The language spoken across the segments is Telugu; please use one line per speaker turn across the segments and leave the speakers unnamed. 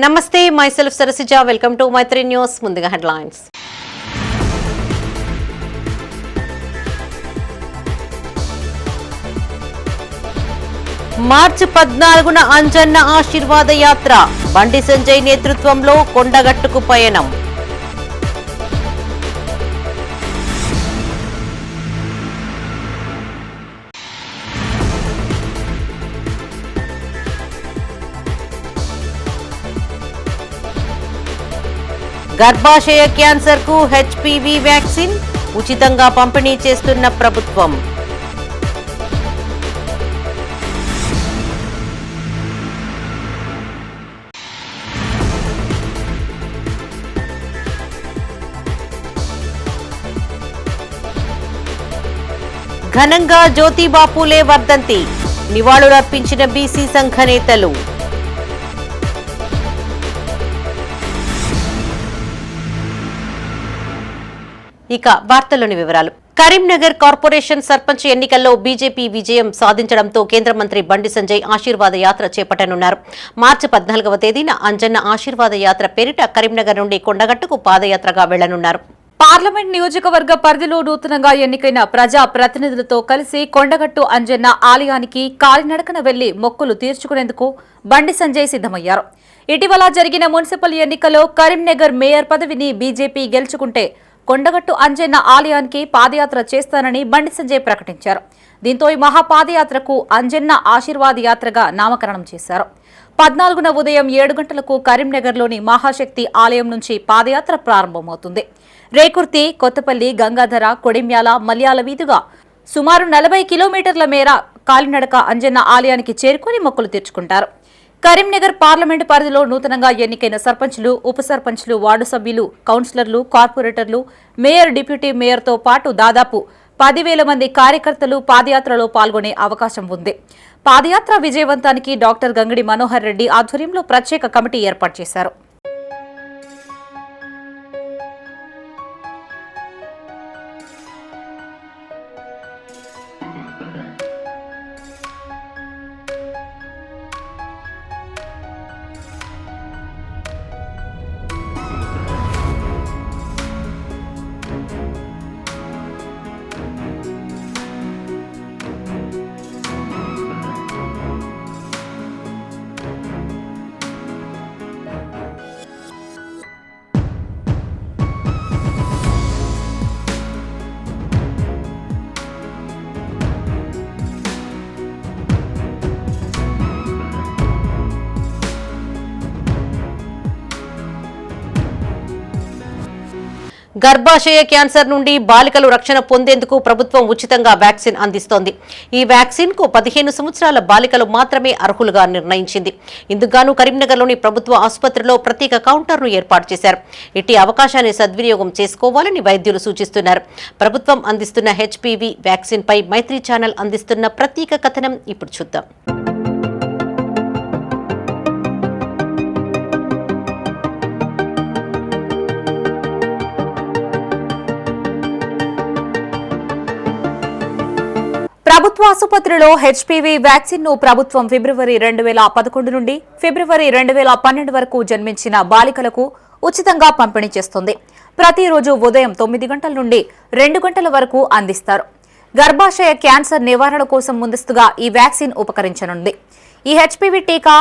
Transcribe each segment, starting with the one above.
నమస్తే, myself Sarasija. Welcome to Maitri News. ముందుగా హెడ్లైన్స్. మార్చి 14న అంజన్న ఆశీర్వాద యాత్ర. బండి సంజయ్ నేతృత్వంలో కొండగట్టుకు పయనం. గర్భాశయ క్యాన్సర్ కు హెచ్పివి వ్యాక్సిన్ ఉచితంగా పంపిణీ చేస్తున్న ప్రభుత్వం. ఘనంగా జ్యోతిబా పూలే వర్ధంతి. నివాళులర్పించిన బీసీ సంఘ నేతలు. ఇక వార్తల్లోని వివరాలు. కరీంనగర్ కార్పొరేషన్ సర్పంచ్ ఎన్నికల్లో బీజేపీ విజయం సాధించడంతో కేంద్ర మంత్రి బండి సంజయ్ ఆశీర్వాద యాత్ర చేపట్టనున్నారు. మార్చి 14వ తేదీన అంజన్న ఆశీర్వాద యాత్ర పేరిట కరీంనగర్ నుండి కొండగట్టుకు పాదయాత్రగా వెళ్లనున్నారు.
పార్లమెంట్ నియోజకవర్గ పరిధిలో నూతనంగా ఎన్నికైన ప్రజా ప్రతినిధులతో కలిసి కొండగట్టు అంజన్న ఆలయానికి కాలినడకన వెళ్లి మొక్కులు తీర్చుకునేందుకు బండి సంజయ్ సిద్దమయ్యారు. ఇటీవల జరిగిన మున్సిపల్ ఎన్నికల్లో కరీంనగర్ మేయర్ పదవిని బీజేపీ గెలుచుకుంటే కొండగట్టు అంజన్న ఆలయానికి పాదయాత్ర చేస్తానని బండి సంజయ్ ప్రకటించారు. దీంతో ఈ మహాపాదయాత్రకు అంజన్న ఆశీర్వాద యాత్రగా నామకరణం చేశారు. 14న ఉదయం 7 గంటలకు కరీంనగర్లోని మహాశక్తి ఆలయం నుంచి పాదయాత్ర ప్రారంభమవుతుంది. రేకుర్తి, కొత్తపల్లి, గంగాధర, కొడిమ్యాల, మల్యాల వీధుగా సుమారు 40 కిలోమీటర్ల మేర కాలినడక అంజన్న ఆలయానికి చేరుకుని మొక్కులు తీర్చుకుంటారు. కరీంనగర్ పార్లమెంటు పరిధిలో నూతనంగా ఎన్నికైన సర్పంచ్లు, ఉప సర్పంచ్లు, వార్డు సభ్యులు, కౌన్సిలర్లు, కార్పొరేటర్లు, మేయర్, డిప్యూటీ మేయర్తో పాటు దాదాపు 10,000 మంది కార్యకర్తలు పాదయాత్రలో పాల్గొనే అవకాశం ఉంది. పాదయాత్ర విజయవంతానికి డాక్టర్ గంగిడి మనోహర్ రెడ్డి ఆధ్వర్యంలో ప్రత్యేక కమిటీ ఏర్పాటు చేశారు.
గర్భాశయ క్యాన్సర్ నుండి బాలికలు రక్షణ పొందేందుకు ప్రభుత్వం ఉచితంగా వ్యాక్సిన్ అందిస్తోంది. ఈ వ్యాక్సిన్ కు 15 సంవత్సరాల బాలికలు మాత్రమే అర్హులుగా నిర్ణయించింది. ఇందుకుగాను కరీంనగర్లోని ప్రభుత్వ ఆసుపత్రిలో ప్రత్యేక కౌంటర్ను ఏర్పాటు చేశారు. ఇట్టి అవకాశాన్ని సద్వినియోగం చేసుకోవాలని వైద్యులు సూచిస్తున్నారు. ప్రభుత్వం అందిస్తున్న హెచ్పివి వ్యాక్సిన్ పై మైత్రి ఛానల్ అందిస్తున్న ప్రత్యేక కథనం ఇప్పుడు చూద్దాం. ప్రభుత్వ ఆసుపత్రిలో హెచ్పివి వ్యాక్సిన్ ను ప్రభుత్వం ఫిబ్రవరి 2011 నుండి ఫిబ్రవరి 2012 వరకు జన్మించిన బాలికలకు ఉచితంగా పంపిణీ చేస్తుంది. ప్రతిరోజు ఉదయం 9 గంటల నుండి 2 గంటల వరకు అందిస్తారు. గర్భాశయ క్యాన్సర్ నివారణ కోసం ముందస్తుగా ఈ వ్యాక్సిన్ ఉపకరించనుంది. ఈ హెచ్పివి టీకా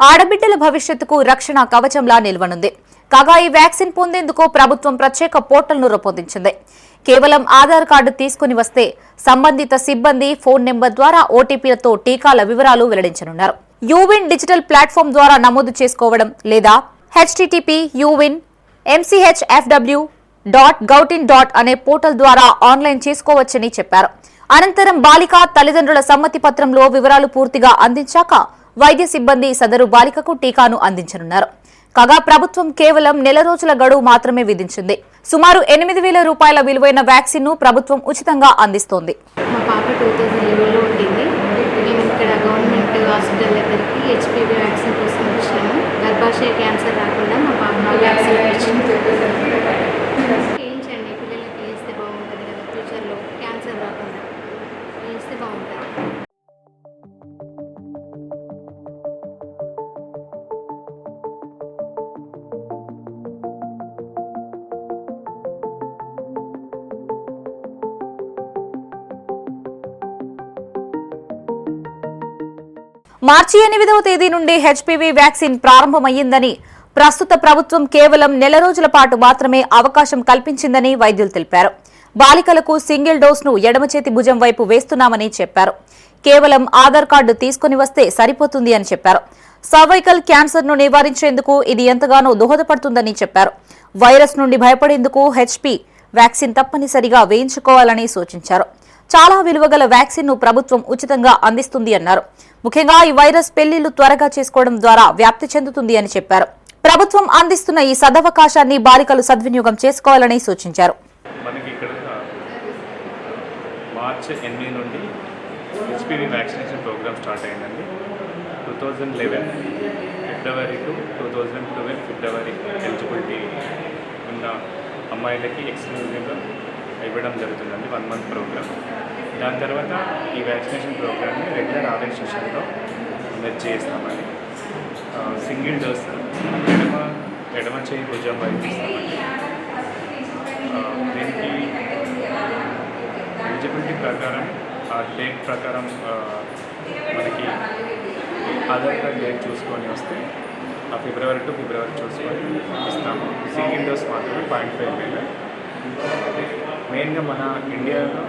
ఆడబిడ్డల భవిష్యత్తుకు రక్షణ కవచంలా నిల్వనుంది. కాగా ఈ వ్యాక్సిన్ పొందేందుకు ప్రభుత్వం ప్రత్యేక పోర్టల్ను రూపొందించింది. కేవలం ఆధార్ కార్డు తీసుకుని వస్తే సంబంధిత సిబ్బంది ఫోన్ నెంబర్ ద్వారా ఓటీపీలతో టీకాల వివరాలు వెల్లడించనున్నారు. యూవిన్ డిజిటల్ ప్లాట్ఫామ్ ద్వారా నమోదు చేసుకోవడం లేదా http://uvin.mchfw.gautin. అనే పోర్టల్ ద్వారా ఆన్లైన్ చేసుకోవచ్చని చెప్పారు. అనంతరం బాలిక తల్లిదండ్రుల సమ్మతి పత్రంలో వివరాలు పూర్తిగా అందించాక వైద్య సిబ్బంది సదరు బాలికకు టీకాను అందించనున్నారు. కాగా ప్రభుత్వం కేవలం నెల రోజుల గడువు మాత్రమే విధించింది. సుమారు 8,000 రూపాయల విలువైన వ్యాక్సిన్ ను ప్రభుత్వం ఉచితంగా అందిస్తోంది.
మా పాప 2011లో ఉండింది. మేము ఇక్కడ గవర్నమెంట్ హాస్పిటల్ దగ్గరికి హెచ్పివి వ్యాక్సిన్ కోసం వచ్చినాము. గర్భాశయ క్యాన్సర్ రాకుండా మా పాప వ్యాక్సిన్ ఇచ్చింది. చేయించండి, పిల్లలకి వేస్తే బాగుంటుంది కదా, ఫ్యూచర్లో క్యాన్సర్ రాకుండా వేస్తే బాగుంటుంది.
మార్చి 8వ తేదీ నుండి హెచ్పీవీ వ్యాక్సిన్ ప్రారంభమయ్యిందని, ప్రస్తుత ప్రభుత్వం కేవలం నెల రోజుల పాటు మాత్రమే అవకాశం కల్పించిందని వైద్యులు తెలిపారు. బాలికలకు సింగిల్ డోస్ను ఎడమ చేతి భుజం వైపు వేస్తున్నామని చెప్పారు. కేవలం ఆధార్ కార్డు తీసుకుని వస్తే సరిపోతుంది అని చెప్పారు. సర్వైకల్ క్యాన్సర్ను నివారించేందుకు ఇది ఎంతగానో దోహదపడుతుందని చెప్పారు. వైరస్ నుండి భయపడేందుకు హెచ్పీ వ్యాక్సిన్ తప్పనిసరిగా వేయించుకోవాలని సూచించారు. చాలా విలువగల వ్యాక్సిన్ను ప్రభుత్వం ఉచితంగా అందిస్తుంది అన్నారు. ముఖ్యంగా ఈ వైరస్ పెళ్లిళ్లు త్వరగా చేసుకోవడం ద్వారా వ్యాప్తి చెందుతుంది అని చెప్పారు. ప్రభుత్వం అందిస్తున్న ఈ సదవకాశాన్ని బాలికలు సద్వినియోగం చేసుకోవాలని సూచించారు.
మనకి ఇక్కడ మార్చి 8 నుండి హెచ్పీవీ వ్యాక్సినేషన్ ప్రోగ్రామ్ స్టార్ట్ అయిందండి. 2011 ఫిబ్రవరి టు 2012 ఫిబ్రవరి ఎలిజిబిలిటీ ఉన్న అమ్మాయిలకి ఎక్స్క్లూజివ్గా ఇవ్వడం జరుగుతుందండి 1 మంత్ ప్రోగ్రామ్. దాని తర్వాత ఈ వ్యాక్సినేషన్ ప్రోగ్రామ్ని రెగ్యులర్ ఆర్గనైజేషన్లో మెర్జ్ చేస్తామని. సింగిల్ డోస్ ఎడమ చేయి భుజం వైపు ఇస్తామండి. దీనికి ఎలిజిబిలిటీ ప్రకారం ఆ డేట్ ప్రకారం మనకి ఆధార్ కార్డ్ డేట్ చూసుకొని వస్తే ఆ ఫిబ్రవరి టు ఫిబ్రవరి చూసుకొని ఇస్తాము. సింగిల్ డోస్ మాత్రమే 0.5 ml. మెయిన్గా మన ఇండియాలో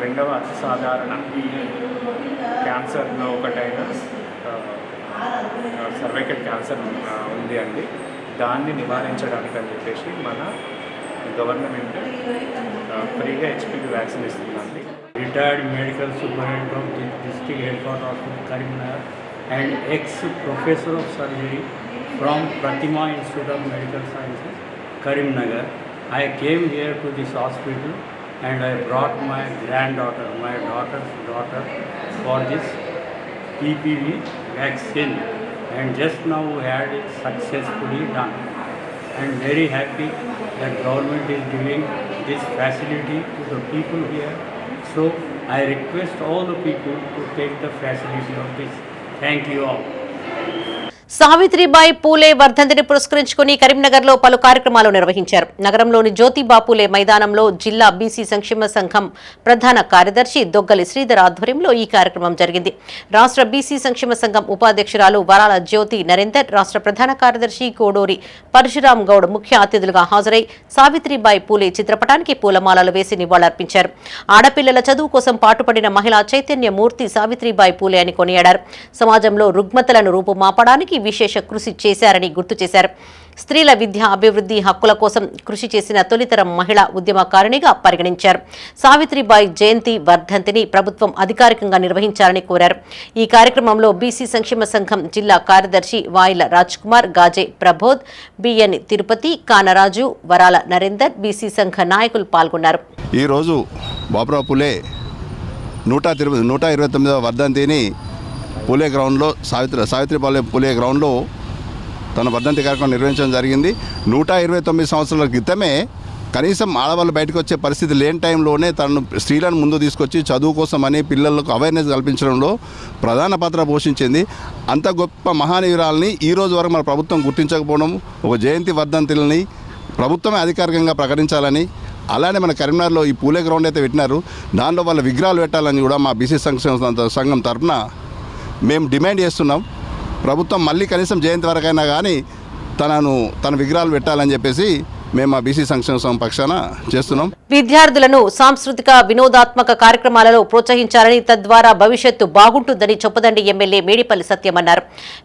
రెండవ అతి సాధారణ క్యాన్సర్లో ఒకటైన సర్వైకల్ క్యాన్సర్ ఉంది అండి. దాన్ని నివారించడానికి అని చెప్పేసి మన గవర్నమెంట్ ఫ్రీగా హెచ్పీవీ వ్యాక్సిన్ ఇస్తుందండి.
Retired medical superintendent of the district headquarter hospital Karimnagar and ex-professor of surgery from Pratima Institute of Medical Sciences, Karimnagar. I came here to this hospital and I brought my granddaughter, my daughter's daughter, for this PPV vaccine, and just now we had it successfully done. I am very happy that government is giving this facility to the people here. So I request all the people to take the facility of this. Thank you all.
Savitribai Phule వర్ధంతిని పురస్కరించుకుని కరీంనగర్లో పలు కార్యక్రమాలు నిర్వహించారు. నగరంలోని జ్యోతిబా పూలే మైదానంలో జిల్లా బీసీ సంక్షేమ సంఘం ప్రధాన కార్యదర్శి దొగ్గలి శ్రీధర్ ఆధ్వర్యంలో ఈ కార్యక్రమం జరిగింది. రాష్ట్ర బీసీ సంక్షేమ సంఘం ఉపాధ్యక్షురాలు వరాల జ్యోతి నరేందర్, రాష్ట్ర ప్రధాన కార్యదర్శి కోడూరి పరశురాం గౌడ్ ముఖ్య అతిథులుగా హాజరై సావిత్రిబాయి పూలే చిత్రపటానికి పూలమాలలు వేసి నివాళులర్పించారు. ఆడపిల్లల చదువు కోసం పాటుపడిన మహిళా చైతన్యమూర్తి సావిత్రిబాయి పూలే అని కొనియాడారు. సమాజంలో రుగ్మతలను రూపుమాపడానికి విశేష కృషి చేశారని గుర్తు చేశారు. స్త్రీల విద్య, అభివృద్ధి, హక్కుల కోసం కృషి చేసిన తొలితరం మహిళా ఉద్యమకారిణిగా పరిగణించారు. సావిత్రిబాయి జయంతి వర్ధంతిని ప్రభుత్వం అధికారికంగా నిర్వహించాలని కోరారు. ఈ కార్యక్రమంలో బీసీ సంక్షేమ సంఘం జిల్లా కార్యదర్శి వాయిల రాజ్ కుమార్, గాజే ప్రబోధ్, బిఎన్ తిరుపతి, కానరాజు, వరాల నరేందర్, బీసీ సంఘ నాయకులు పాల్గొన్నారు.
ఈరోజు బాపురావు పూలే 129వ వర్ధంతిని పూలే గ్రౌండ్లో సావిత్రిబాయి పూలే గ్రౌండ్లో తన వర్ధంతి కార్యక్రమం నిర్వహించడం జరిగింది. 129 సంవత్సరాల క్రితమే కనీసం ఆడవాళ్ళు బయటకు వచ్చే పరిస్థితి లేని టైంలోనే తను స్త్రీలను ముందు తీసుకొచ్చి చదువు కోసమని పిల్లలకు అవేర్నెస్ కల్పించడంలో ప్రధాన పాత్ర పోషించింది. అంత గొప్ప మహానీయురాలని ఈ రోజు వరకు మన ప్రభుత్వం గుర్తించకపోవడం, ఒక జయంతి వర్ధంతులని ప్రభుత్వమే అధికారికంగా ప్రకటించాలని, అలానే మన కరీంనగర్లో ఈ పూలే గ్రౌండ్ అయితే పెట్టినారు, దానిలో వాళ్ళ విగ్రహాలు పెట్టాలని కూడా మా బీసీ సంఘం తరఫున మేము డిమాండ్ చేస్తున్నాం. ప్రభుత్వం మళ్ళీ కనీసం జయంతి వరకైనా కానీ తన విగ్రహాలు పెట్టాలని చెప్పేసి మేము మా బీసీ సంక్షేమ పక్షాన చేస్తున్నాం.
విద్యార్థులను సాంస్కృతిక వినోదాత్మక కార్యక్రమాలలో ప్రోత్సహించాలని, తద్వారా భవిష్యత్తు బాగుంటుందని చొప్పదండి ఎమ్మెల్యే మేడిపల్లి సత్యం అన్నారు.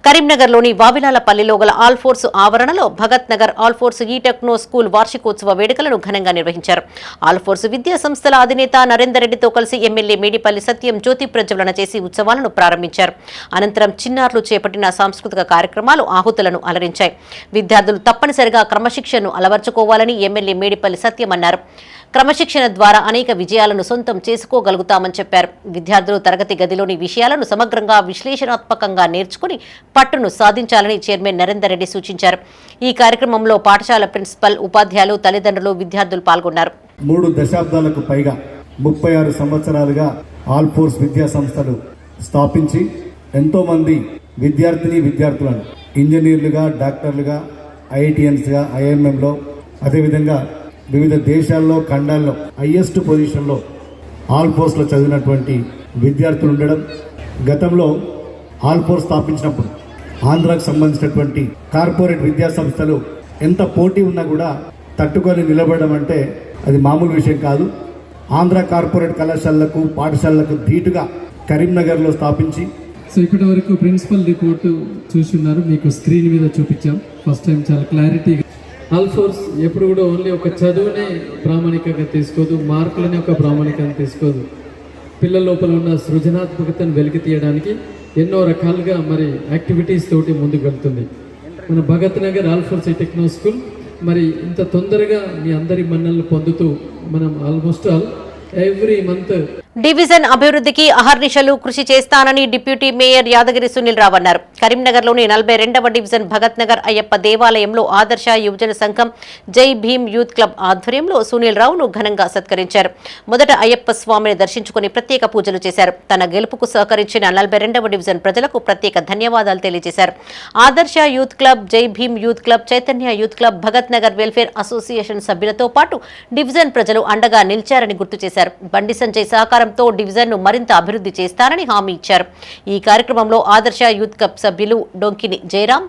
కరీంనగర్లోని వావిలాలపల్లిలో గల ఆల్ఫోర్స్ ఆవరణలో భగత్ నగర్ ఆల్ఫోర్స్ ఈ టెక్నో స్కూల్ వార్షికోత్సవ వేడుకలను ఘనంగా నిర్వహించారు. ఆల్ఫోర్స్ విద్యా సంస్థల అధినేత నరేందర్ రెడ్డితో కలిసి ఎమ్మెల్యే మేడిపల్లి సత్యం జ్యోతి ప్రజ్వలన చేసి ఉత్సవాలను ప్రారంభించారు. అనంతరం చిన్నారులు చేపట్టిన సాంస్కృతిక కార్యక్రమాలు ఆహుతులను అలరించాయి. విద్యార్థులు తప్పనిసరిగా క్రమశిక్షణను అలవర్చుకోవాలని ఎమ్మెల్యే మేడిపల్లి సత్యం అన్నారు. క్రమశిక్షణ ద్వారా అనేక విజయాలను సొంతం చేసుకోగలుగుతామని చెప్పారు. విద్యార్థులు తరగతి గదిలోని విషయాలను సమగ్రంగా విశ్లేషణాత్మకంగా నేర్చుకుని పట్టును సాధించాలని చైర్మన్ నరేందర్ రెడ్డి సూచించారు. ఈ కార్యక్రమంలో పాఠశాల ప్రిన్సిపల్, ఉపాధ్యాయులు, తల్లిదండ్రులు, విద్యార్థులు పాల్గొన్నారు.
3 దశాబ్దాలకు పైగా 36 సంవత్సరాలుగా ఆల్ఫోర్స్ విద్యా సంస్థలు స్థాపించి ఎంతోమంది విద్యార్థులను ఇంజనీర్లుగా, డాక్టర్లుగా, ఐఐటిఎన్స్గా, ఐఎంఎంలో, అదేవిధంగా వివిధ దేశాల్లో, ఖండాల్లో హైయెస్ట్ పొజిషన్లో ఆల్ఫోర్స్లో చదివినటువంటి విద్యార్థులు ఉండడం, గతంలో ఆల్ ఫోర్ స్థాపించినప్పుడు ఆంధ్రాకు సంబంధించినటువంటి కార్పొరేట్ విద్యా సంస్థలు ఎంత పోటీ ఉన్నా కూడా తట్టుకొని నిలబడడం అంటే అది మామూలు విషయం కాదు. ఆంధ్ర కార్పొరేట్ కళాశాలలకు పాఠశాలలకు ధీటుగా కరీంనగర్లో స్థాపించి
సో ఇప్పటి వరకు ప్రిన్సిపల్ రిపోర్టు చూస్తున్నారు, మీకు స్క్రీన్ మీద చూపించాం. ఫస్ట్ టైం చాలా క్లారిటీగా. ఆల్ ఫోర్స్ ఎప్పుడు కూడా ఓన్లీ ఒక చదువునే ప్రామాణికంగా తీసుకోదు, మార్కులనే ఒక ప్రామాణికంగా తీసుకోదు. పిల్లల లోపల ఉన్న సృజనాత్మకతను వెలికి తీయడానికి ఎన్నో రకాలుగా మరి యాక్టివిటీస్ తోటి ముందుకు వెళ్తుంది. మన Bhagat Nagar all force techno school మరి ఇంత తొందరగా మీ అందరి మన్నలను పొందుతూ మనం almost all every month
division అభివృద్ధికి అహర్నిశలు కృషి చేస్తానని డిప్యూటీ మేయర్ యాదగిరి సునీల్ రావు అన్నారు. కరీంనగర్లోని 42వ డివిజన్ భగత్ నగర్ అయ్యప్ప దేవాలయంలో ఆదర్శ యువజన సంఘం జై భీమ్ యూత్ క్లబ్ ఆధ్వర్యంలో సునీల్ రావును ఘనంగా సత్కరించారు. మొదట అయ్యప్ప స్వామిని దర్శించుకుని ప్రత్యేక పూజలు చేశారు. తన గెలుపుకు సహకరించిన 42వ డివిజన్ ప్రజలకు ప్రత్యేక ధన్యవాదాలు తెలియజేశారు. ఆదర్శ Youth Club, Jai Bhim Youth Club, Chaitanya Youth Club, Bhagat Nagar Welfare Association సభ్యులతో పాటు డివిజన్ ప్రజలు అండగా నిలిచారని గుర్తు చేశారు. బండి సంజయ్ సహకారం డివిజన్ ను మరింత అభివృద్ధి చేస్తానని హామీ ఇచ్చారు. ఈ కార్యక్రమంలో ఆదర్శ యూత్ క్లబ్ సభ్యులు డొంకిని జయరాం,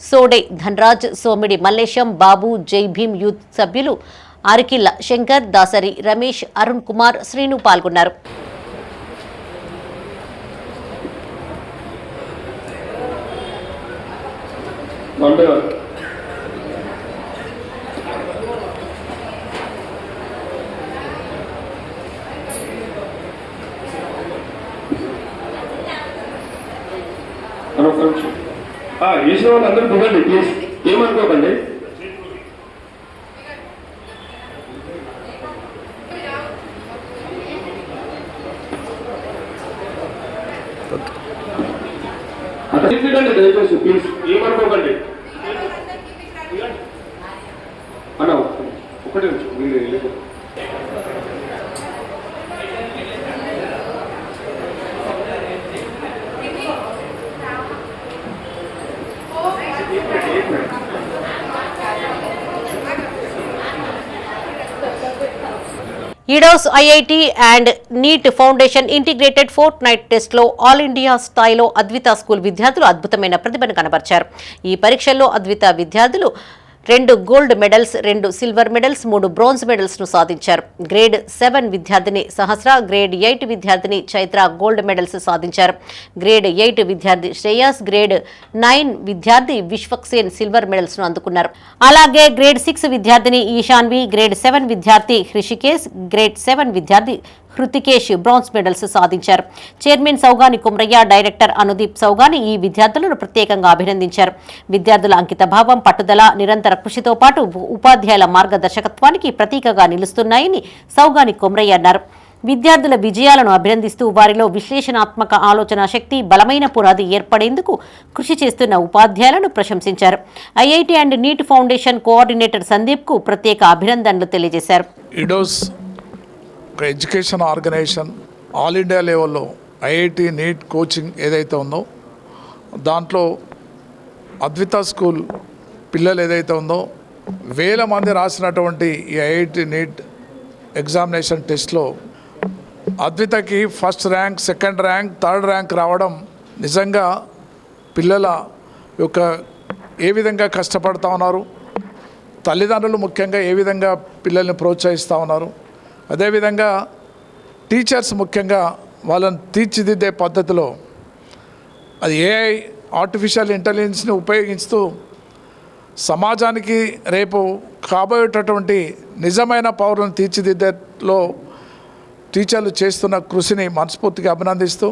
సోడే ధనరాజ్, సోమిడి మల్లేశం, బాబు, జై భీమ్ యూత్ సభ్యులు అరికిల్ల శంకర్, దాసరి రమేష్, అరుణ్ కుమార్, శ్రీను పాల్గొన్నారు.
వేసిన వాళ్ళు అందరూ చూడండి ప్లీజ్, ఏమనుకోకండి. అట్లా దయచేసి ప్లీజ్ ఏమనుకోకండి అన్న. ఒకటే మీరు
ఈడోస్ IIT and NEET foundation integrated fortnight టెస్ట్లో ఆల్ ఇండియా స్థాయిలో అద్విత స్కూల్ విద్యార్థులు అద్భుతమైన ప్రతిభను కనబర్చారు. ఈ పరీక్షల్లో అద్విత విద్యార్థులు 2 gold medals, 2 silver medals, 3 bronze medals ను సాధించారు. గ్రేడ్ 7 విద్యార్థిని సహస్ర, గ్రేడ్ 8 విద్యార్థిని చైత్ర గోల్డ్ మెడల్స్ సాధించారు. గ్రేడ్ 8 విద్యార్థి శ్రేయస్, గ్రేడ్ 9 విద్యార్థి విశ్వక్సేన్ సిల్వర్ మెడల్స్ ను అందుకున్నారు. అలాగే గ్రేడ్ 6 విద్యార్థిని ఈశాన్వి, గ్రేడ్ 7 విద్యార్థి హృషికేశ్, గ్రేడ్ 7 విద్యార్థి హృతికేష్ బ్రాంజ్ మెడల్స్ సాధించారు. చైర్మన్ సౌగాని కుమ్రయ్య, డైరెక్టర్ అనుదీప్ సౌగాని ఈ విద్యార్థులను ప్రత్యేకంగా అభినందించారు. విద్యార్థుల అంకిత భావం, పట్టుదల, నిరంతర కృషితో పాటు ఉపాధ్యాయుల మార్గదర్శకత్వానికి ప్రతీకగా నిలుస్తున్నాయని సౌగాని కుమ్రయ్య అన్నారు. విద్యార్థుల విజయాలను అభినందిస్తూ వారిలో విశ్లేషణాత్మక ఆలోచన శక్తి, బలమైన పునాది ఏర్పడేందుకు కృషి చేస్తున్న ఉపాధ్యాయులను ప్రశంసించారు. IIT and NEET foundation coordinator Sandeep కు ప్రత్యేక అభినందనలు తెలియజేశారు.
ఒక ఎడ్యుకేషన్ ఆర్గనైజేషన్ ఆల్ ఇండియా లెవెల్లో ఐఐటి నీట్ కోచింగ్ ఏదైతే ఉందో దాంట్లో అద్విత స్కూల్ పిల్లలు ఏదైతే ఉందో 1000 మంది రాసినటువంటి ఈ ఐఐటి నీట్ ఎగ్జామినేషన్ టెస్ట్లో అద్వితకి first rank, second rank, third rank రావడం నిజంగా పిల్లల యొక్క ఏ విధంగా కష్టపడుతూ ఉన్నారు, తల్లిదండ్రులు ముఖ్యంగా ఏ విధంగా పిల్లల్ని ప్రోత్సహిస్తూ ఉన్నారు, అదేవిధంగా టీచర్స్ ముఖ్యంగా వాళ్ళని తీర్చిదిద్దే పద్ధతిలో అది ఏఐ ఆర్టిఫిషియల్ ఇంటెలిజెన్స్ని ఉపయోగిస్తూ సమాజానికి రేపు కాబోయేటటువంటి నిజమైన పౌరులను తీర్చిదిద్దేలో టీచర్లు చేస్తున్న కృషిని మనస్ఫూర్తిగా అభినందిస్తూ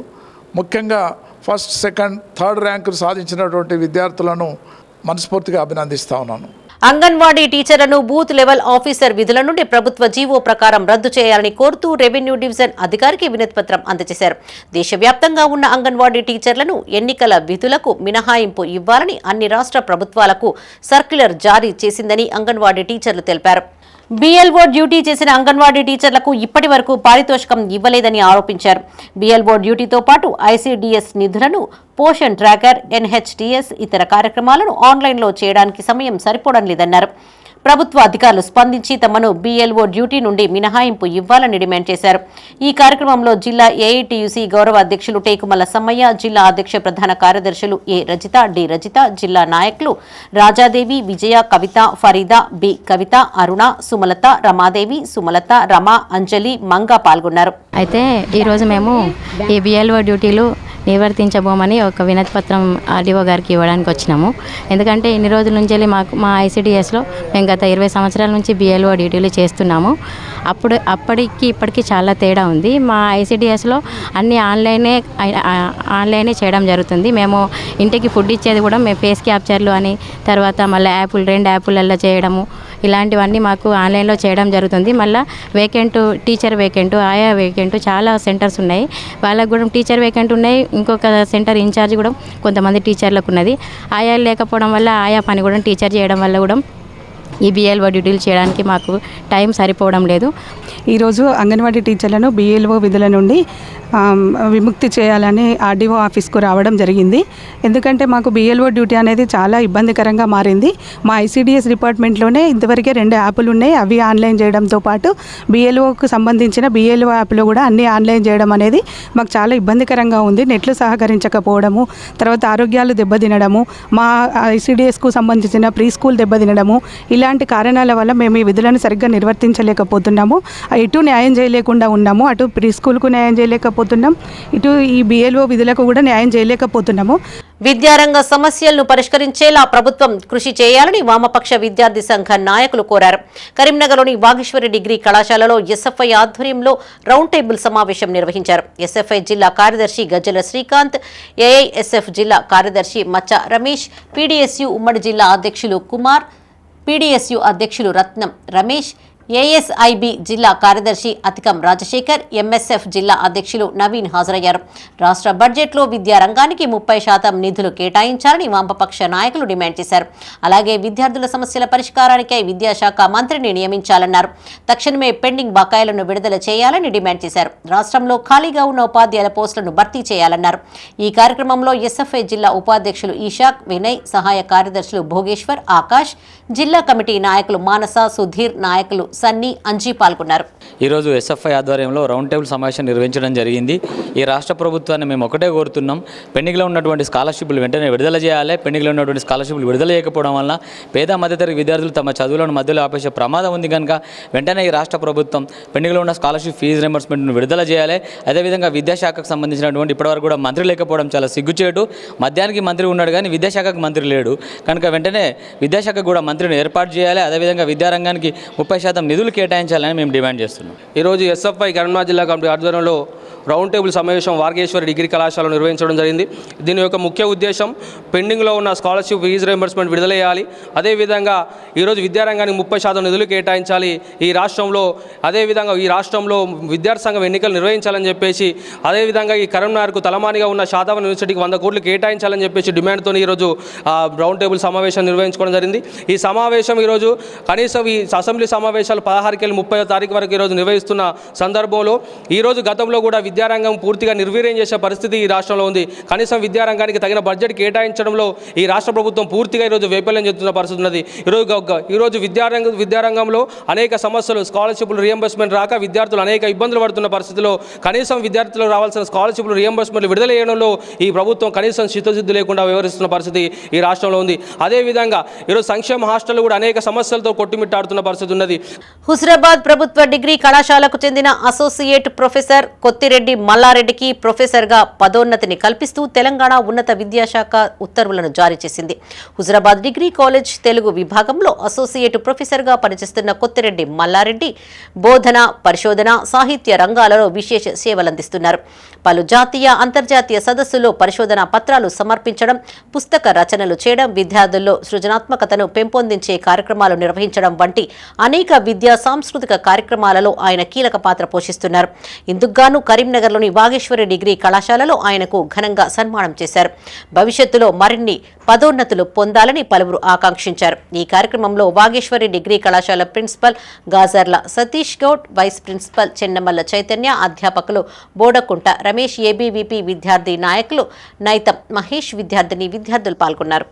ముఖ్యంగా ఫస్ట్, సెకండ్, థర్డ్ ర్యాంకులు సాధించినటువంటి విద్యార్థులను మనస్ఫూర్తిగా అభినందిస్తూ ఉన్నాను.
అంగన్వాడీ టీచర్లను బూత్ లెవెల్ ఆఫీసర్ విధుల నుండి ప్రభుత్వ జీవో ప్రకారం రద్దు చేయాలని కోరుతూ రెవెన్యూ డివిజన్ అధికారికి వినతిపత్రం అందజేశారు. దేశవ్యాప్తంగా ఉన్న అంగన్వాడీ టీచర్లను ఎన్నికల విధులకు మినహాయింపు ఇవ్వాలని అన్ని రాష్ట్ర ప్రభుత్వాలకు సర్క్యులర్ జారీ చేసిందని అంగన్వాడీ టీచర్లు తెలిపారు. బీఎల్ఓ డ్యూటీ చేసిన అంగన్వాడీ టీచర్లకు ఇప్పటి వరకు పారితోషికం ఇవ్వలేదని ఆరోపించారు. బీఎల్ఓ డ్యూటీతో పాటు ఐసీడీఎస్ నిధులను, పోషన్ ట్రాకర్, ఎన్హెచ్టీఎస్ ఇతర కార్యక్రమాలను ఆన్లైన్లో చేయడానికి సమయం సరిపోవడం లేదన్నారు.
ప్రభుత్వ అధికారులు స్పందించి తమను బీఎల్ఓ డ్యూటీ నుండి మినహాయింపు ఇవ్వాలని డిమాండ్ చేశారు. ఈ కార్యక్రమంలో జిల్లా ఏఐటీయూసీ గౌరవ అధ్యక్షులు టేకుమల్ల సమ్మయ్య, జిల్లా అధ్యక్ష ప్రధాన కార్యదర్శులు ఏ రజిత, డి రజిత, జిల్లా నాయకులు రాజాదేవి, విజయ, కవిత, ఫరీదా, బి కవిత, అరుణ, సుమలత, రమాదేవి, సుమలత, రమ, అంజలి, మంగ పాల్గొన్నారు.
అయితే ఈరోజు మేము ఈ బిఎల్ఓ డ్యూటీలు నిర్వర్తించబోమని ఒక వినతి పత్రం ఆర్డీఓ గారికి ఇవ్వడానికి వచ్చినాము. ఎందుకంటే ఇన్ని రోజుల నుంచి మా ఐసిడిఎస్లో మేము గత 20 సంవత్సరాల నుంచి బిఎల్ఓ డ్యూటీలు చేస్తున్నాము. అప్పటికి ఇప్పటికి చాలా తేడా ఉంది. మా ఐసిడిఎస్లో అన్నీ ఆన్లైనే చేయడం జరుగుతుంది. మేము ఇంటికి ఫుడ్ ఇచ్చేది కూడా మేము ఫేస్ క్యాప్చర్లు అని, తర్వాత మళ్ళీ 2 యాప్లలో చేయడము, ఇలాంటివన్నీ మాకు ఆన్లైన్లో చేయడం జరుగుతుంది. మళ్ళీ టీచర్ వేకెంట్, ఆయా వేకెంట్ చాలా సెంటర్స్ ఉన్నాయి. వాళ్ళకు కూడా టీచర్ వేకెంట్ ఉన్నాయి. ఇంకొక సెంటర్ ఇన్ఛార్జ్ కూడా కొంతమంది టీచర్లకు ఉన్నది. ఆయా లేకపోవడం వల్ల ఆయా పని కూడా టీచర్ చేయడం వల్ల కూడా ఈ బిఎల్ఓ డ్యూటీలు చేయడానికి మాకు టైం సరిపోవడం లేదు.
ఈరోజు అంగన్వాడీ టీచర్లను బిఎల్ఓ విధుల నుండి విముక్తి చేయాలని ఆర్డీఓ ఆఫీస్కు రావడం జరిగింది. ఎందుకంటే మాకు బిఎల్ఓ డ్యూటీ అనేది చాలా ఇబ్బందికరంగా మారింది. మా ఐసిడిఎస్ డిపార్ట్మెంట్లోనే ఇంతవరకే 2 యాప్లు ఉన్నాయి. అవి ఆన్లైన్ చేయడంతో పాటు బిఎల్ఓకు సంబంధించిన బిఎల్ఓ యాప్లో కూడా అన్నీ ఆన్లైన్ చేయడం అనేది మాకు చాలా ఇబ్బందికరంగా ఉంది. నెట్లు సహకరించకపోవడము, తర్వాత ఆరోగ్యాలు దెబ్బతినడము, మా ఐసిడిఎస్కు సంబంధించిన ప్రీ స్కూల్ దెబ్బతినడము, ఇలాంటి కారణాల వల్ల మేము ఈ విధులను సరిగ్గా నిర్వర్తించలేకపోతున్నాము. ఇటు న్యాయం చేయలేకుండా ఉన్నాము. అటు ప్రీ స్కూల్కు న్యాయం చేయలేకపోతున్నాం, ఇటు ఈ బిఎల్ఓ విధులకు కూడా న్యాయం చేయలేకపోతున్నాము.
విద్యారంగ సమస్యలను పరిష్కరించేలా ప్రభుత్వం కృషి చేయాలని వామపక్ష విద్యార్థి సంఘ నాయకులు కోరారు. కరీంనగర్లోని వాగేశ్వరి డిగ్రీ కళాశాలలో ఎస్ఎఫ్ఐ ఆధ్వర్యంలో రౌండ్ టేబుల్ సమావేశం నిర్వహించారు. ఎస్ఎఫ్ఐ జిల్లా కార్యదర్శి గజ్జల శ్రీకాంత్, ఏఐఎస్ఎఫ్ జిల్లా కార్యదర్శి మచ్చ రమేష్, పీడీఎస్యు ఉమ్మడి జిల్లా అధ్యక్షులు కుమార్, పీడీఎస్యు అధ్యక్షులు రత్నం రమేష్, ఏఎస్ఐబి జిల్లా కార్యదర్శి అతికం రాజశేఖర్, ఎంఎస్ఎఫ్ జిల్లా అధ్యక్షులు నవీన్ హాజరయ్యారు. రాష్ట్ర బడ్జెట్లో విద్యారంగానికి 30% నిధులు కేటాయించాలని వామపక్ష నాయకులు డిమాండ్ చేశారు. అలాగే విద్యార్థుల సమస్యల పరిష్కారానికై విద్యాశాఖ మంత్రిని నియమించాలన్నారు. తక్షణమే పెండింగ్ బకాయిలను విడుదల చేయాలని డిమాండ్ చేశారు. రాష్ట్రంలో ఖాళీగా ఉన్న ఉపాధ్యాయుల పోస్టులను భర్తీ చేయాలన్నారు. ఈ కార్యక్రమంలో ఎస్ఎఫ్ఐ జిల్లా ఉపాధ్యక్షులు ఈషాక్, వినయ్, సహాయ కార్యదర్శులు భోగేశ్వర్, ఆకాష్, జిల్లా కమిటీ నాయకులు మానస, సుధీర్, నాయకులు సన్నీ, అంజీ పాల్గొన్నారు.
ఈరోజు ఎస్ఎఫ్ఐ ఆధ్వర్యంలో రౌండ్ టేబుల్ సమావేశం నిర్వహించడం జరిగింది. ఈ రాష్ట్ర ప్రభుత్వాన్ని మేము ఒకటే కోరుతున్నాం, పెండింగ్లో ఉన్నటువంటి స్కాలర్షిప్లు వెంటనే విడుదల చేయాలి. పెండింగ్లో ఉన్నటువంటి స్కాలర్షిప్లు విడుదల చేయకపోవడం వల్ల పేద మధ్యతరగతి విద్యార్థులు తమ చదువులను మధ్యలో ఆపేసే ప్రమాదం ఉంది కనుక వెంటనే ఈ రాష్ట్ర ప్రభుత్వం పెండింగ్లో ఉన్న స్కాలర్షిప్ ఫీజు రింబర్స్మెంట్ను విడుదల చేయాలి. అదేవిధంగా విద్యాశాఖకు సంబంధించినటువంటి ఇప్పటివరకు కూడా మంత్రి లేకపోవడం చాలా సిగ్గుచేటు. మద్యానికి మంత్రి ఉన్నాడు కానీ విద్యాశాఖకు మంత్రి లేడు కనుక వెంటనే విద్యాశాఖకు కూడా మంత్రిని ఏర్పాటు చేయాలి. అదేవిధంగా విద్యారంగానికి 30% నిధులు కేటాయించాలని మేము డిమాండ్ చేస్తున్నాం.
ఈరోజు ఎస్ఎఫ్ఐ కరీంనగర్ జిల్లా కమిటీ ఆధ్వర్యంలో రౌండ్ టేబుల్ సమావేశం వాగేశ్వరి డిగ్రీ కళాశాలలో నిర్వహించడం జరిగింది. దీని యొక్క ముఖ్య ఉద్దేశం పెండింగ్లో ఉన్న స్కాలర్షిప్ ఫీజు రీయింబర్స్మెంట్ విడుదల చేయాలి. అదేవిధంగా ఈరోజు విద్యారంగానికి 30% నిధులు కేటాయించాలి ఈ రాష్ట్రంలో. అదేవిధంగా ఈ రాష్ట్రంలో విద్యార్థి సంఘం ఎన్నికలు నిర్వహించాలని చెప్పేసి, అదేవిధంగా ఈ కరీంనగర్కు తలమానిగా ఉన్న శాతవన్ యూనివర్సిటీకి 100 కోట్లు కేటాయించాలని చెప్పేసి డిమాండ్తో ఈరోజు రౌండ్ టేబుల్ సమావేశం నిర్వహించుకోవడం జరిగింది. ఈ సమావేశం ఈరోజు కనీసం ఈ అసెంబ్లీ సమావేశాలు 16 నుంచి 30 తారీఖు వరకు ఈరోజు నిర్వహిస్తున్న సందర్భంలో ఈరోజు గతంలో కూడా విద్యారంగం పూర్తిగా నిర్వీర్యం చేసే పరిస్థితి ఈ రాష్ట్రంలో ఉంది. కనీసం విద్యారంగానికి తగిన బడ్జెట్ కేటాయించడంలో ఈ రాష్ట్ర ప్రభుత్వం పూర్తిగా ఈరోజు వైఫల్యం చెందుతున్న పరిస్థితి ఉన్నది. ఈరోజు విద్యారంగంలో అనేక సమస్యలు, స్కాలర్షిప్లు రీయింబర్స్మెంట్ రాక విద్యార్థులు అనేక ఇబ్బందులు పడుతున్న పరిస్థితిలో కనీసం విద్యార్థులకు రావాల్సిన స్కాలర్షిప్లు రీయింబర్స్మెంట్లు విడుదల చేయడంలో ఈ ప్రభుత్వం కనీసం చిత్తశుద్ధి లేకుండా వ్యవహరిస్తున్న పరిస్థితి ఈ రాష్ట్రంలో ఉంది. అదేవిధంగా ఈరోజు సంక్షేమ హాస్టల్ కూడా అనేక సమస్యలతో కొట్టుమిట్టాడుతున్న పరిస్థితి ఉన్నది.
హుజరాబాద్ ప్రభుత్వ డిగ్రీ కళాశాలకు చెందిన అసోసియేట్ ప్రొఫెసర్ కొత్తిరెడ్డి మల్లారెడ్డికి ప్రొఫెసర్గా పదోన్నతిని కల్పిస్తూ తెలంగాణ ఉన్నత విద్యాశాఖ ఉత్తర్వులను జారీ చేసింది. హుజరాబాద్ డిగ్రీ కాలేజ్ తెలుగు విభాగంలో అసోసియేట్ ప్రొఫెసర్గా పనిచేస్తున్న కొత్తిరెడ్డి మల్లారెడ్డి బోధన, పరిశోధన, సాహిత్య రంగాలలో విశేష సేవలందిస్తున్నారు. పలు జాతీయ, అంతర్జాతీయ సదస్సుల్లో పరిశోధన పత్రాలు సమర్పించడం, పుస్తక రచనలు చేయడం, విద్యార్థుల్లో సృజనాత్మకతను పెంపొందించే కార్యక్రమాలు నిర్వహించడం వంటి అనేక విద్యా సాంస్కృతిక కార్యక్రమాలలో ఆయన కీలక పాత్ర పోషిస్తున్నారు. ఇందుకుగాను కరీంనగర్లోని వాగేశ్వరి డిగ్రీ కళాశాలలో ఆయనకు ఘనంగా సన్మానం చేశారు. భవిష్యత్తులో మరిన్ని పదోన్నతులు పొందాలని పలువురు ఆకాంక్షించారు. ఈ కార్యక్రమంలో వాగేశ్వరి డిగ్రీ కళాశాల principal Gajarla Satish Goud, vice principal Chennamalla Chaitanya, అధ్యాపకులు బోడకుంట రమేష్, ఏబీవీపీ విద్యార్థి నాయకులు నైతం మహేష్, విద్యార్థిని విద్యార్థులు పాల్గొన్నారు.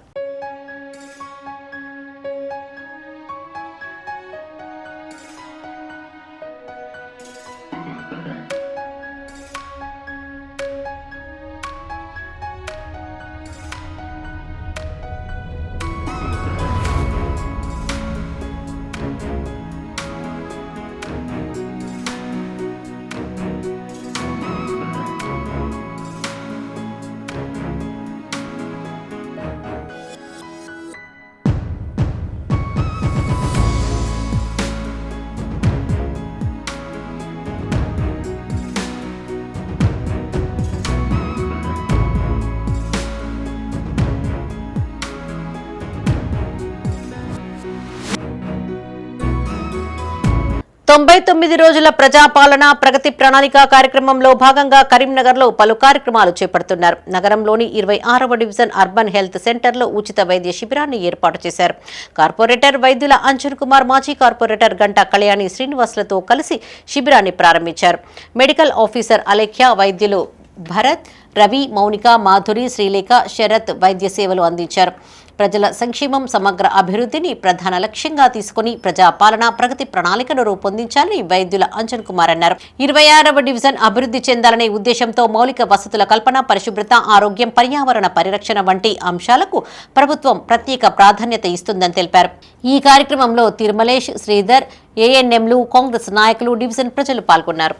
99 రోజుల ప్రజాపాలన ప్రగతి ప్రణాళిక కార్యక్రమంలో భాగంగా కరీంనగర్లో పలు కార్యక్రమాలు చేపడుతున్నారు. నగరంలోని 26వ డివిజన్ అర్బన్ హెల్త్ సెంటర్లో ఉచిత వైద్య శిబిరాన్ని ఏర్పాటు చేశారు. కార్పొరేటర్ వైద్యుల అంజన్ కుమార్, మాజీ కార్పొరేటర్ గంటా కళ్యాణి శ్రీనివాసులతో కలిసి శిబిరాన్ని ప్రారంభించారు. మెడికల్ ఆఫీసర్ అలేఖ్య, వైద్యులు భరత్, రవి, మౌనిక, మాధురి, శ్రీలేఖ, శరత్ వైద్య సేవలు అందించారు. ప్రజల సంక్షేమం, సమగ్ర అభివృద్ధిని ప్రధాన లక్ష్యంగా తీసుకుని ప్రజాపాలన ప్రగతి ప్రణాళికను రూపొందించాలని వైద్యుల అంజన్ కుమార్ అన్నారు. 26వ డివిజన్ అభివృద్ధి చెందాలనే ఉద్దేశంతో మౌలిక వసతుల కల్పన, పరిశుభ్రత, ఆరోగ్యం, పర్యావరణ పరిరక్షణ వంటి అంశాలకు ప్రభుత్వం ప్రత్యేక ప్రాధాన్యత ఇస్తుందని తెలిపారు. ఈ కార్యక్రమంలో తిరుమలేష్, శ్రీధర్, ఏఎన్ఎంలు, కాంగ్రెస్ నాయకులు, డివిజన్ ప్రజలు పాల్గొన్నారు.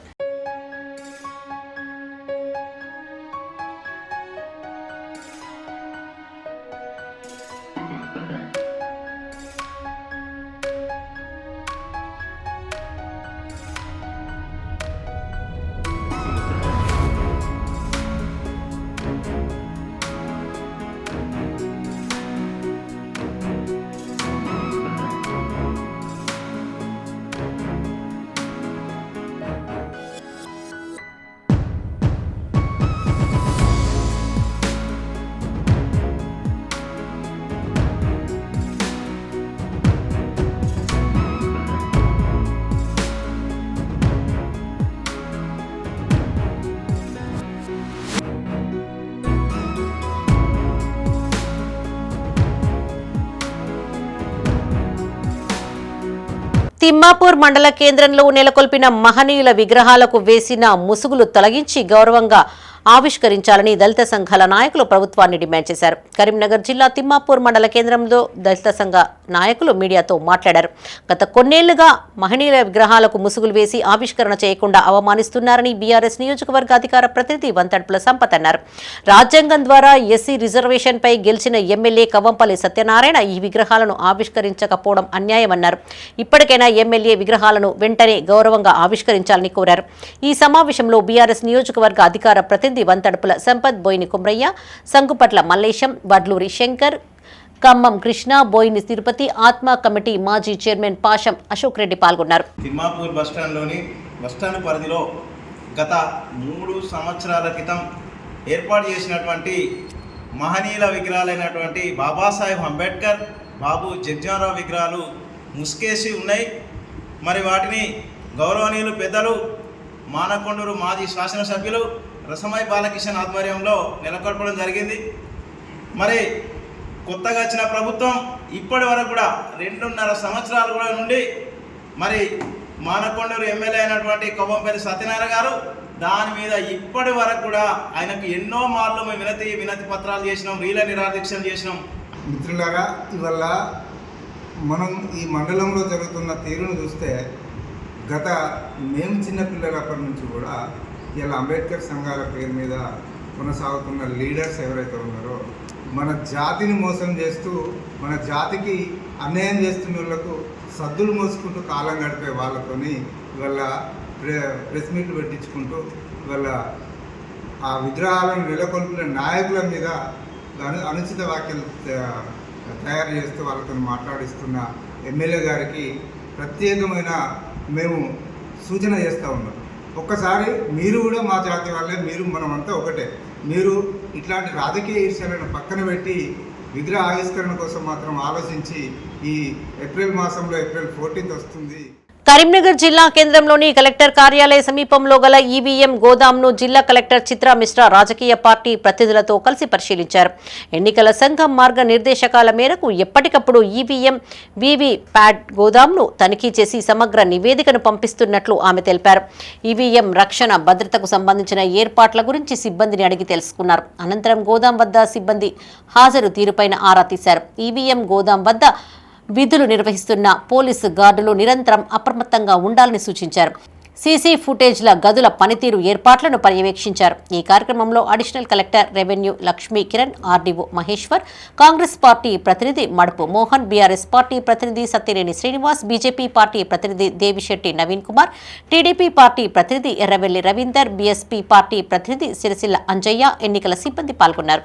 తిమ్మాపూర్ మండల కేంద్రంలో నెలకొల్పిన మహనీయుల విగ్రహాలకు వేసిన ముసుగులు తొలగించి గౌరవంగా ఆవిష్కరించాలని దళిత సంఘాల నాయకులు ప్రభుత్వాన్ని డిమాండ్ చేశారు. కరీంనగర్ జిల్లా తిమ్మాపూర్ మండల కేంద్రంలో దళిత సంఘ నాయకులు మీడియాతో మాట్లాడారు. గత కొన్నేళ్లుగా మహనీయుల విగ్రహాలకు ముసుగులు వేసి ఆవిష్కరణ చేయకుండా అవమానిస్తున్నారని బీఆర్ఎస్ నియోజకవర్గ అధికార ప్రతినిధి వంతడ్పుల సంపత్ అన్నారు. రాజ్యాంగం ద్వారా ఎస్సీ రిజర్వేషన్పై గెలిచిన ఎమ్మెల్యే కవ్వంపల్లి సత్యనారాయణ ఈ విగ్రహాలను ఆవిష్కరించకపోవడం అన్యాయమన్నారు. ఇప్పటికైనా ఎమ్మెల్యే విగ్రహాలను వెంటనే గౌరవంగా ఆవిష్కరించాలని కోరారు. ఈ సమావేశంలో బీఆర్ఎస్ నియోజకవర్గ అధికార ప్రతినిధి వంతడ్పుల సంపత్, బోయిని కుమ్రయ్య, సంకుపట్ల మల్లేశం, వడ్లూరి శంకర్, ఖమ్మం కృష్ణ, బోయిని తిరుపతి, ఆత్మ కమిటీ మాజీ చైర్మన్ పాషం అశోక్ రెడ్డి పాల్గొన్నారు.
తిమ్మాపూర్ బస్టాండ్లోని బస్టాండ్ పరిధిలో గత 3 సంవత్సరాల క్రితం ఏర్పాటు చేసినటువంటి మహనీయుల విగ్రహాలైనటువంటి బాబాసాహెబ్ అంబేద్కర్, బాబు జగ్జీవన్రావు విగ్రహాలు ముసుకేసి ఉన్నాయి. మరి వాటిని గౌరవనీయులు పెద్దలు మానకొండూరు మాజీ శాసనసభ్యులు రసమై బాలకిషన్ ఆధ్వర్యంలో నెలకొల్పడం జరిగింది. మరి కొత్తగా వచ్చిన ప్రభుత్వం ఇప్పటి వరకు కూడా 2.5 సంవత్సరాల కూడా నుండి మరి మానకొండూరు ఎమ్మెల్యే అయినటువంటి కవ్వంపల్లి సత్యనారాయణ గారు దాని మీద ఇప్పటి వరకు కూడా ఆయనకు ఎన్నో మార్లు మేము వినతి పత్రాలు చేసినాం, రీల నిరాదీక్షలు చేసినాం.
మిత్రులారా, ఇవల్ల మనం ఈ మండలంలో జరుగుతున్న తీరును చూస్తే మేము చిన్నపిల్లలప్పటి నుంచి కూడా ఇలా అంబేద్కర్ సంఘాల పేరు మీద కొనసాగుతున్న లీడర్స్ ఎవరైతే ఉన్నారో మన జాతిని మోసం చేస్తూ మన జాతికి అన్యాయం చేస్తున్న వాళ్ళకు సద్దులు మోసుకుంటూ కాలం గడిపే వాళ్ళతోని ఇవాళ ప్రెస్ మీట్లు పెట్టించుకుంటూ ఇవాళ ఆ విగ్రహాలను నెలకొల్పిన నాయకుల మీద అనుచిత వ్యాఖ్యలు తయారు చేస్తూ వాళ్ళతో మాట్లాడిస్తున్న ఎమ్మెల్యే గారికి ప్రత్యేకమైన మేము సూచన చేస్తూ ఉన్నాం. ఒక్కసారి మీరు కూడా మా జాతి వాళ్ళే, మనమంతా ఒకటే. మీరు ఇట్లాంటి రాజకీయ ఈర్ష్యలను పక్కన పెట్టి విగ్రహ ఆవిష్కరణ కోసం మాత్రం ఆలోచించి ఈ ఏప్రిల్ మాసంలో ఏప్రిల్ 14th వస్తుంది.
కరీంనగర్ జిల్లా కేంద్రంలోని కలెక్టర్ కార్యాలయ సమీపంలో గల ఈవీఎం గోదాంను జిల్లా కలెక్టర్ చిత్రా మిశ్రా రాజకీయ పార్టీ ప్రతినిధులతో కలిసి పరిశీలించారు. ఎన్నికల సంఘం మార్గనిర్దేశకాల మేరకు ఎప్పటికప్పుడు ఈవీఎం, వీవీప్యాట్ గోదాంను తనిఖీ చేసి సమగ్ర నివేదికను పంపిస్తున్నట్లు ఆమె తెలిపారు. ఈవీఎం రక్షణ, భద్రతకు సంబంధించిన ఏర్పాట్ల గురించి సిబ్బందిని అడిగి తెలుసుకున్నారు. అనంతరం గోదాం వద్ద సిబ్బంది హాజరు తీరుపైన ఆరా తీశారు. ఈవీఎం గోదాం వద్ద విధులు నిర్వహిస్తున్న పోలీసు గార్డులు నిరంతరం అప్రమత్తంగా ఉండాలని సూచించారు. సీసీ ఫుటేజ్ల గదుల పనితీరు ఏర్పాట్లను పర్యవేక్షించారు. ఈ కార్యక్రమంలో additional collector revenue Lakshmi Kiran, RDO Maheshwar, Congress party ప్రతినిధి మడుపు మోహన్, బీఆర్ఎస్ పార్టీ ప్రతినిధి సత్యనేని శ్రీనివాస్, బీజేపీ పార్టీ ప్రతినిధి దేవిశెట్టి నవీన్ కుమార్, టీడీపీ పార్టీ ప్రతినిధి ఎర్రవెల్లి రవీందర్, బీఎస్పీ పార్టీ ప్రతినిధి సిరిసిల్ల అంజయ్య, ఎన్నికల సిబ్బంది పాల్గొన్నారు.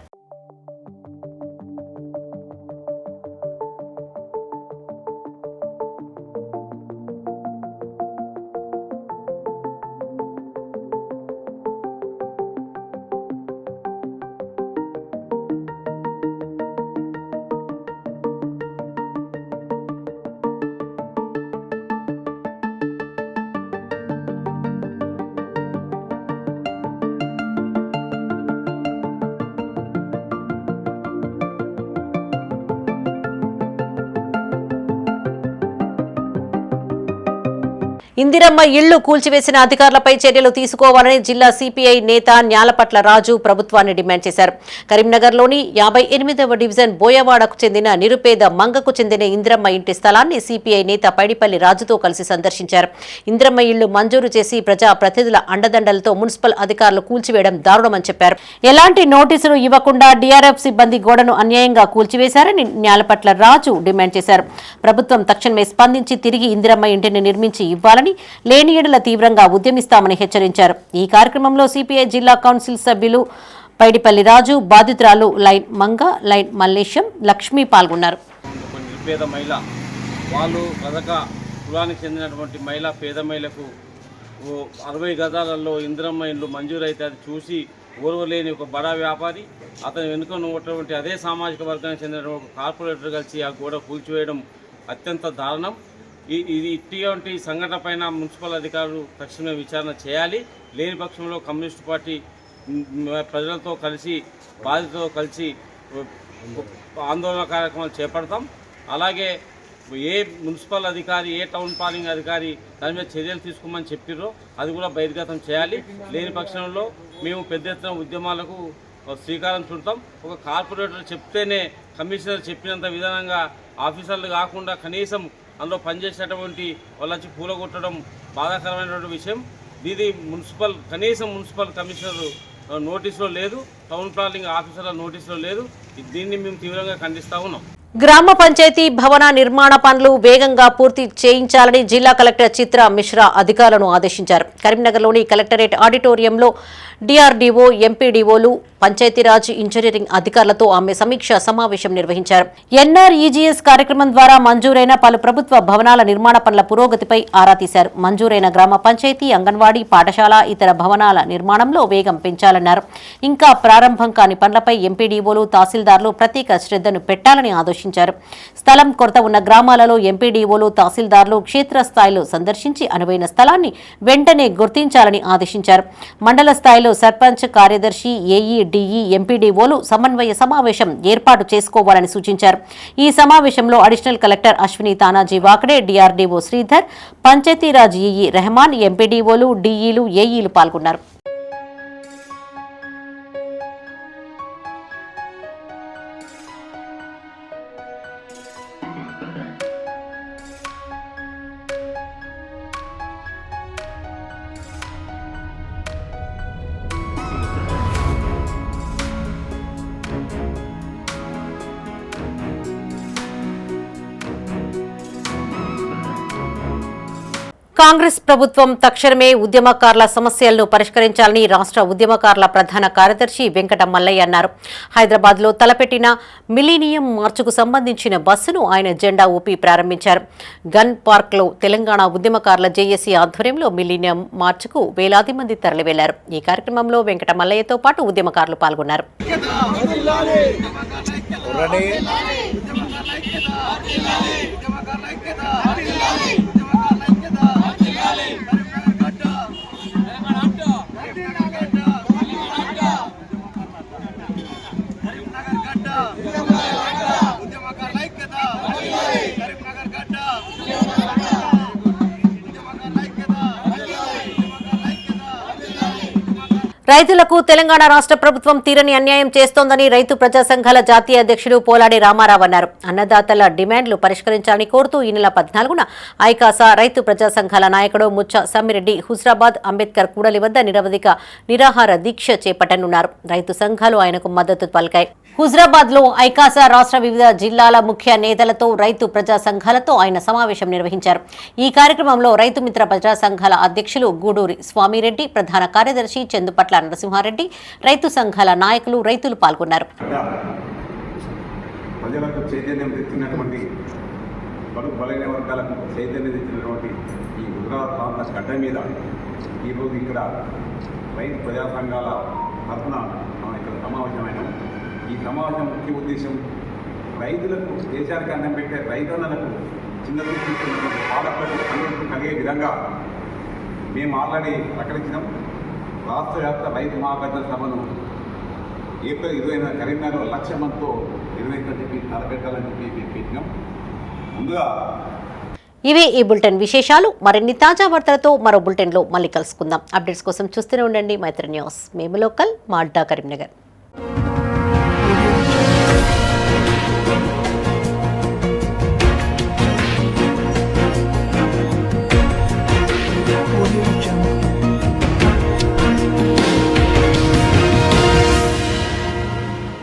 ఇందిరమ్మ ఇళ్లు కూల్చివేసిన అధికారులపై చర్యలు తీసుకోవాలని జిల్లా సిపిఐ నేత న్యాలపట్ల రాజు ప్రభుత్వాన్ని డిమాండ్ చేశారు. కరీంనగర్లోని 58వ డివిజన్ బోయవాడకు చెందిన నిరుపేద మంగకు చెందిన ఇందిరమ్మ ఇంటి స్థలాన్ని సిపిఐ నేత పైడిపల్లి రాజుతో కలిసి సందర్శించారు. ఇందిరమ్మ ఇళ్లు మంజూరు చేసి ప్రజా ప్రతినిధుల అండదండలతో మున్సిపల్ అధికారులు కూల్చివేయడం దారుణమని చెప్పారు. ఎలాంటి నోటీసులు ఇవ్వకుండా డిఆర్ఎఫ్ సిబ్బంది గోడను అన్యాయంగా కూల్చివేశారని న్యాలపట్ల రాజు డిమాండ్ చేశారు. ప్రభుత్వం తక్షణమే స్పందించి తిరిగి ఇందిరమ్మ ఇంటిని నిర్మించి ఇవ్వాలని, లేని యెడల తీవ్రంగా ఉద్యమిస్తామని హెచ్చరించారు. ఈ కార్యక్రమంలో సిపిఐ జిల్లా కౌన్సిల్ సభ్యులు పైడిపల్లి రాజు, బాధితురాలు లైన్ మంగ, లైన్ మల్లేశం, లక్ష్మి పాల్గొన్నారు.
నిరుపేద మహిళ వాళ్ళు పథక కులానికి చెందినటువంటి మహిళ, పేద మహిళకు 60 గజాలలో ఇందిరమ్మ ఇండ్లు మంజూరైతే అది చూసి ఓర్వలేని ఒక బడా వ్యాపారి, అతను వెనుక ఉన్నటువంటి అదే సామాజిక వర్గానికి చెందిన ఒక కార్పొరేటర్ కలిసి ఆ గోడ కూల్చివేయడం అత్యంత దారుణం. ఇది ఇటువంటి సంఘటన పైన మున్సిపల్ అధికారులు తక్షణమే విచారణ చేయాలి. లేని పక్షంలో కమ్యూనిస్ట్ పార్టీ ప్రజలతో కలిసి, బాధితులతో కలిసి ఆందోళన కార్యక్రమాలు చేపడతాం. అలాగే ఏ మున్సిపల్ అధికారి, ఏ టౌన్ ప్లానింగ్ అధికారి దాని మీద చర్యలు తీసుకోమని చెప్పిర్రో అది కూడా బహిర్గతం చేయాలి. లేని పక్షంలో మేము పెద్ద ఎత్తున ఉద్యమాలకు శ్రీకారం చుడతాం. ఒక కార్పొరేటర్ చెప్తేనే, కమిషనర్ చెప్పినంత విధానంగా ఆఫీసర్లు కాకుండా కనీసం అందులో పనిచేసేటువంటి వాళ్ళు వచ్చి పూలగొట్టడం బాధాకరమైనటువంటి విషయం. ఇది కనీసం మున్సిపల్ కమిషనర్ నోటీసులో లేదు, టౌన్ ప్లానింగ్ ఆఫీసర్ల నోటీసులో లేదు. దీన్ని మేము తీవ్రంగా ఖండిస్తూ ఉన్నాం.
గ్రామ పంచాయతీ భవన నిర్మాణ పనులు వేగంగా పూర్తి చేయించాలని జిల్లా కలెక్టర్ చిత్ర మిశ్రా అధికారులను ఆదేశించారు. కరీంనగర్లోని కలెక్టరేట్ ఆడిటోరియంలో డిఆర్డీఓ, ఎంపీడీఓలు, పంచాయతీరాజ్, ఇంజనీరింగ్ అధికారులతో ఆమె సమీక్షా సమావేశం నిర్వహించారు. ఎన్ఆర్ఈజీఎస్ కార్యక్రమం ద్వారా మంజూరైన పలు ప్రభుత్వ భవనాల నిర్మాణ పనుల పురోగతిపై ఆరా తీశారు. మంజూరైన గ్రామ పంచాయతీ, అంగన్వాడీ, పాఠశాల, ఇతర భవనాల నిర్మాణంలో వేగం పెంచాలన్నారు. ఇంకా ప్రారంభం కాని పనులపై ఎంపీడీఓలు, తహసీల్దార్లు ప్రత్యేక శ్రద్ధను పెట్టాలని ఆదేశించారు. స్థలం కొరత ఉన్న గ్రామాలలో ఎంపీడీఓలు, తహసీల్దార్లు క్షేత్రస్థాయిలో సందర్శించి అనువైన స్థలాన్ని వెంటనే గుర్తించాలని ఆదేశించారు. మండల స్థాయిలో సర్పంచ్, కార్యదర్శి, ఏఈ, డిఈ, ఎంపీడీఓలు సమన్వయ సమావేశం ఏర్పాటు చేసుకోవాలని సూచించారు. ఈ సమావేశంలో additional collector Ashwini Tanaji Wakade, DRDO Sridhar, Panchayati Raj EE Rahman, ఎంపీడీఓలు, డిఈలు, ఏఈలు పాల్గొన్నారు. కాంగ్రెస్ ప్రభుత్వం తక్షణమే ఉద్యమకారుల సమస్యలను పరిష్కరించాలని రాష్ట్ర ఉద్యమకారుల ప్రధాన కార్యదర్శి వెంకట మల్లయ్య అన్నారు. హైదరాబాద్లో తలపెట్టిన మిలీనియం మార్చుకు సంబంధించిన బస్సును ఆయన జెండా ఊపి ప్రారంభించారు. గన్ పార్క్లో తెలంగాణ ఉద్యమకారుల జేఏసీ ఆధ్వర్యంలో మిలీనియం మార్చుకు వేలాది మంది తరలివెళ్లారు. ఈ కార్యక్రమంలో వెంకట మల్లయ్యతో పాటు ఉద్యమకారులు పాల్గొన్నారు. రైతులకు తెలంగాణ రాష్ట్ర ప్రభుత్వం తీరని అన్యాయం చేస్తోందని రైతు ప్రజా సంఘాల జాతీయ అధ్యక్షుడు పోలాడి రామారావు అన్నారు. అన్నదాతల డిమాండ్లు పరిష్కరించాలని కోరుతూ ఈ నెల 14న ఐకాసా రైతు ప్రజా సంఘాల నాయకుడు ముచ్చ సమ్మిరెడ్డి హుజరాబాద్ అంబేద్కర్ కూడలి వద్ద నిరవధిక నిరాహార దీక్ష చేపట్టనున్నారు. రైతు సంఘాలు ఆయనకు మద్దతు పలికాయి. హుజరాబాద్ లో ఐకాసా రాష్ట్ర వివిధ జిల్లాల ముఖ్య నేతలతో రైతు ప్రజా సంఘాలతో ఆయన సమావేశం నిర్వహించారు. ఈ కార్యక్రమంలో రైతు మిత్ర ప్రజా సంఘాల అధ్యక్షులు గూడూరి స్వామిరెడ్డి, ప్రధాన కార్యదర్శి చందుపట్ల నరసింహారెడ్డి, రైతు సంఘాల నాయకులు, రైతులు పాల్గొన్నారు.
ప్రజలకు చైతన్యం తెచ్చినటువంటి బలైన వర్గాలకు చైతన్యం తెచ్చినటువంటి ఈ హుజరాబాద్ ప్రాంత గడ్డ మీద ఈరోజు ఇక్కడ రైతు ప్రజా సంఘాల తరఫున ఇక్కడ సమావేశమైనాం. ఈ సమావేశం ముఖ్య ఉద్దేశం రైతులకు, దేశానికి అన్నం పెట్టే రైతన్నలకు, చిన్న తీసుకున్నటువంటి పాలకులకు సంతృప్తి కలిగే విధంగా మేము ఆల్రెడీ ప్రకటించినాం. రాష్ట్ర వ్యాప్త రైతు మహాగర్జన సభను ఏప్రిల్ 20న కరీంనగర్ 1,00,000 మందితో నిర్వహించాలని చెప్పి తలపెట్టాలని చెప్పి మేము పెట్టినాం. ముందుగా
ఇవి ఈ బులెటిన్ విశేషాలు. మరిన్ని తాజా వార్తలతో మరో బులెటిన్లో మళ్ళీ కలుసుకుందాం. అప్డేట్స్ కోసం చూస్తూనే ఉండండి మైత్రి న్యూస్. మేము లోకల్, మా అడ్డా కరీంనగర్.